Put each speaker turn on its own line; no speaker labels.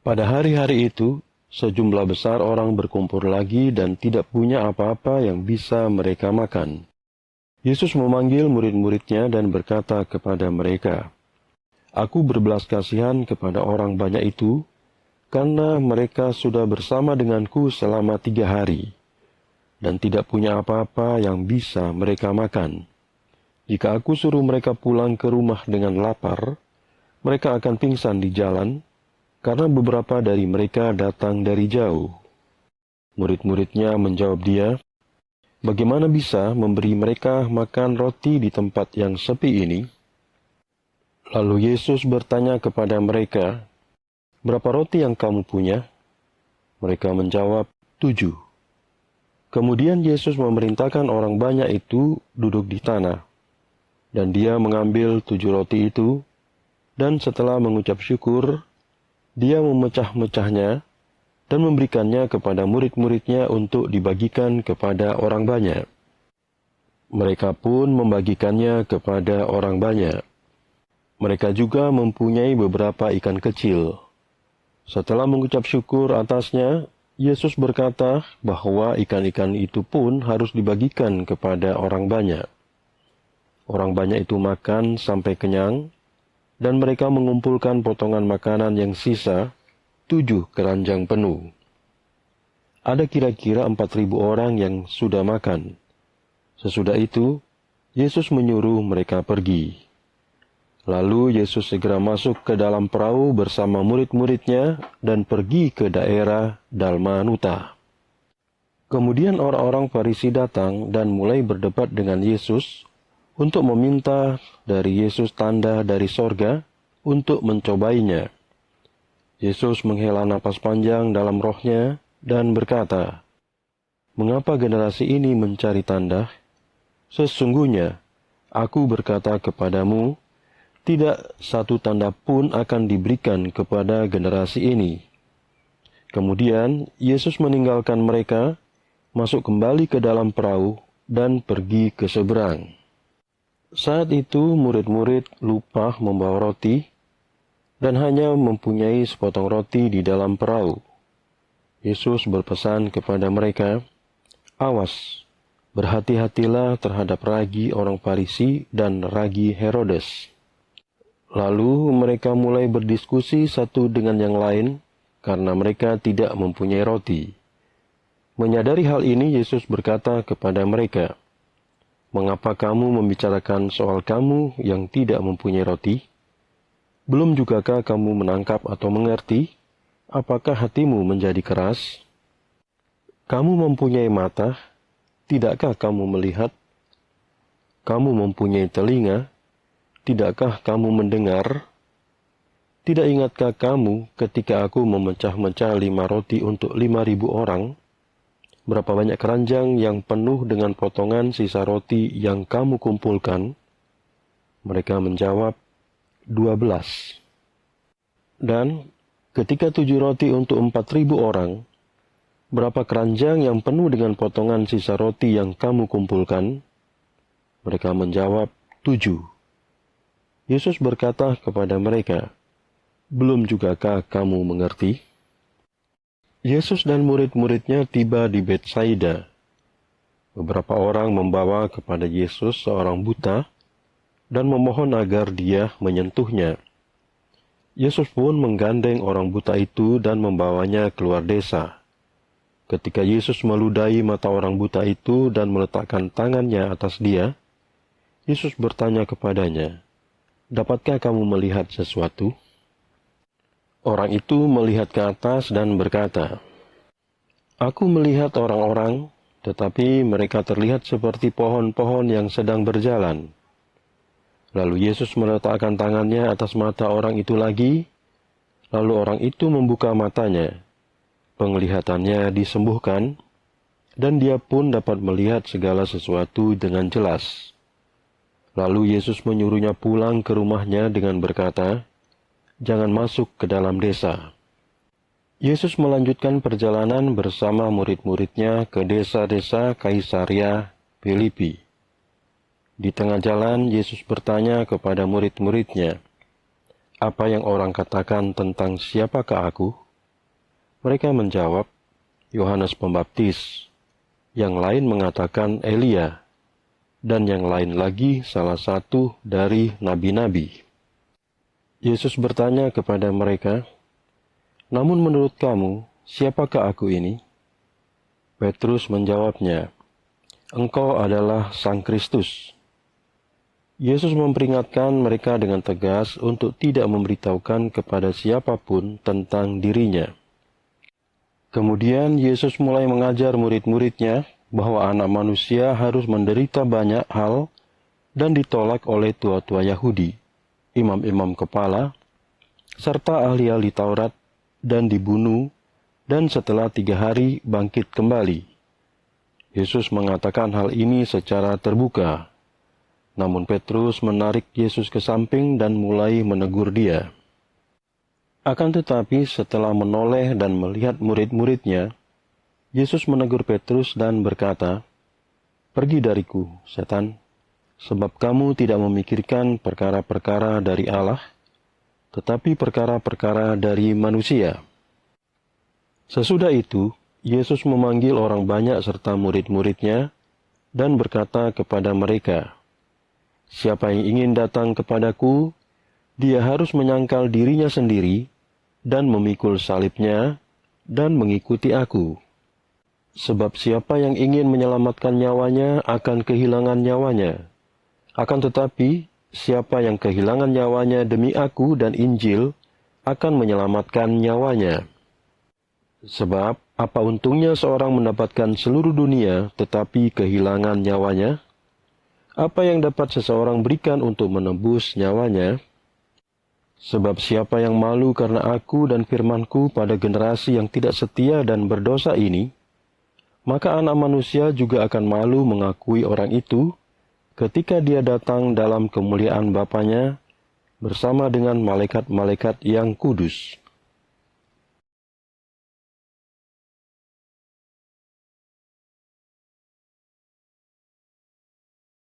Pada hari-hari itu, sejumlah besar orang berkumpul lagi dan tidak punya apa-apa yang bisa mereka makan. Yesus memanggil murid-muridnya dan berkata kepada mereka, "Aku berbelas kasihan kepada orang banyak itu, karena mereka sudah bersama denganku selama 3 hari, dan tidak punya apa-apa yang bisa mereka makan. Jika aku suruh mereka pulang ke rumah dengan lapar, mereka akan pingsan di jalan, karena beberapa dari mereka datang dari jauh." Murid-muridnya menjawab dia, "Bagaimana bisa memberi mereka makan roti di tempat yang sepi ini?" Lalu Yesus bertanya kepada mereka, "Berapa roti yang kamu punya?" Mereka menjawab, 7. Kemudian Yesus memerintahkan orang banyak itu duduk di tanah, dan dia mengambil 7 roti itu, dan setelah mengucap syukur, dia memecah-mecahnya dan memberikannya kepada murid-muridnya untuk dibagikan kepada orang banyak. Mereka pun membagikannya kepada orang banyak. Mereka juga mempunyai beberapa ikan kecil. Setelah mengucap syukur atasnya, Yesus berkata bahwa ikan-ikan itu pun harus dibagikan kepada orang banyak. Orang banyak itu makan sampai kenyang, dan mereka mengumpulkan potongan makanan yang sisa, 7 keranjang penuh. Ada kira-kira 4.000 orang yang sudah makan. Sesudah itu, Yesus menyuruh mereka pergi. Lalu Yesus segera masuk ke dalam perahu bersama murid-muridnya dan pergi ke daerah Dalmanuta. Kemudian orang-orang Farisi datang dan mulai berdebat dengan Yesus untuk meminta dari Yesus tanda dari sorga untuk mencobainya. Yesus menghela napas panjang dalam rohnya dan berkata, "Mengapa generasi ini mencari tanda? Sesungguhnya, aku berkata kepadamu, tidak satu tanda pun akan diberikan kepada generasi ini." Kemudian Yesus meninggalkan mereka, masuk kembali ke dalam perahu, dan pergi ke seberang. Saat itu murid-murid lupa membawa roti, dan hanya mempunyai sepotong roti di dalam perahu. Yesus berpesan kepada mereka, "Awas, berhati-hatilah terhadap ragi orang Farisi dan ragi Herodes." Lalu mereka mulai berdiskusi satu dengan yang lain karena mereka tidak mempunyai roti. Menyadari hal ini, Yesus berkata kepada mereka, "Mengapa kamu membicarakan soal kamu yang tidak mempunyai roti? Belum jugakah kamu menangkap atau mengerti? Apakah hatimu menjadi keras? Kamu mempunyai mata, tidakkah kamu melihat? Kamu mempunyai telinga, tidakkah kamu mendengar? Tidak ingatkah kamu ketika aku memecah-mecah 5 roti untuk 5.000 orang? Berapa banyak keranjang yang penuh dengan potongan sisa roti yang kamu kumpulkan?" Mereka menjawab, 12. "Dan ketika 7 roti untuk 4.000 orang, berapa keranjang yang penuh dengan potongan sisa roti yang kamu kumpulkan?" Mereka menjawab, 7. Yesus berkata kepada mereka, "Belum jugakah kamu mengerti?" Yesus dan murid-muridnya tiba di Betsaida. Beberapa orang membawa kepada Yesus seorang buta dan memohon agar dia menyentuhnya. Yesus pun menggandeng orang buta itu dan membawanya keluar desa. Ketika Yesus meludahi mata orang buta itu dan meletakkan tangannya atas dia, Yesus bertanya kepadanya, "Dapatkah kamu melihat sesuatu?" Orang itu melihat ke atas dan berkata, "Aku melihat orang-orang, tetapi mereka terlihat seperti pohon-pohon yang sedang berjalan." Lalu Yesus meletakkan tangannya atas mata orang itu lagi, lalu orang itu membuka matanya. Penglihatannya disembuhkan, dan dia pun dapat melihat segala sesuatu dengan jelas. Lalu Yesus menyuruhnya pulang ke rumahnya dengan berkata, "Jangan masuk ke dalam desa." Yesus melanjutkan perjalanan bersama murid-muridnya ke desa-desa Kaisaria Filipi. Di tengah jalan, Yesus bertanya kepada murid-muridnya, "Apa yang orang katakan tentang siapakah aku?" Mereka menjawab, Yohanes Pembaptis. Yang lain mengatakan Elia, dan yang lain lagi salah satu dari nabi-nabi. Yesus bertanya kepada mereka, namun menurut kamu, siapakah aku ini? Petrus menjawabnya, Engkau adalah Sang Kristus. Yesus memperingatkan mereka dengan tegas untuk tidak memberitahukan kepada siapapun tentang dirinya. Kemudian Yesus mulai mengajar murid-muridnya bahwa anak manusia harus menderita banyak hal dan ditolak oleh tua-tua Yahudi, imam-imam kepala, serta ahli-ahli Taurat, dan dibunuh, dan setelah 3 hari bangkit kembali. Yesus mengatakan hal ini secara terbuka. Namun Petrus menarik Yesus ke samping dan mulai menegur dia. Akan tetapi setelah menoleh dan melihat murid-muridnya, Yesus menegur Petrus dan berkata, Pergi dariku, setan, sebab kamu tidak memikirkan perkara-perkara dari Allah, tetapi perkara-perkara dari manusia. Sesudah itu, Yesus memanggil orang banyak serta murid-muridnya dan berkata kepada mereka, Siapa yang ingin datang kepadaku, dia harus menyangkal dirinya sendiri dan memikul salibnya dan mengikuti aku. Sebab siapa yang ingin menyelamatkan nyawanya akan kehilangan nyawanya. Akan tetapi, siapa yang kehilangan nyawanya demi aku dan Injil akan menyelamatkan nyawanya. Sebab, apa untungnya seorang mendapatkan seluruh dunia tetapi kehilangan nyawanya? Apa yang dapat seseorang berikan untuk menebus nyawanya? Sebab siapa yang malu karena aku dan firmanku pada generasi yang tidak setia dan berdosa ini, maka anak manusia juga akan malu mengakui orang itu ketika dia datang dalam kemuliaan Bapanya bersama dengan malaikat-malaikat yang kudus.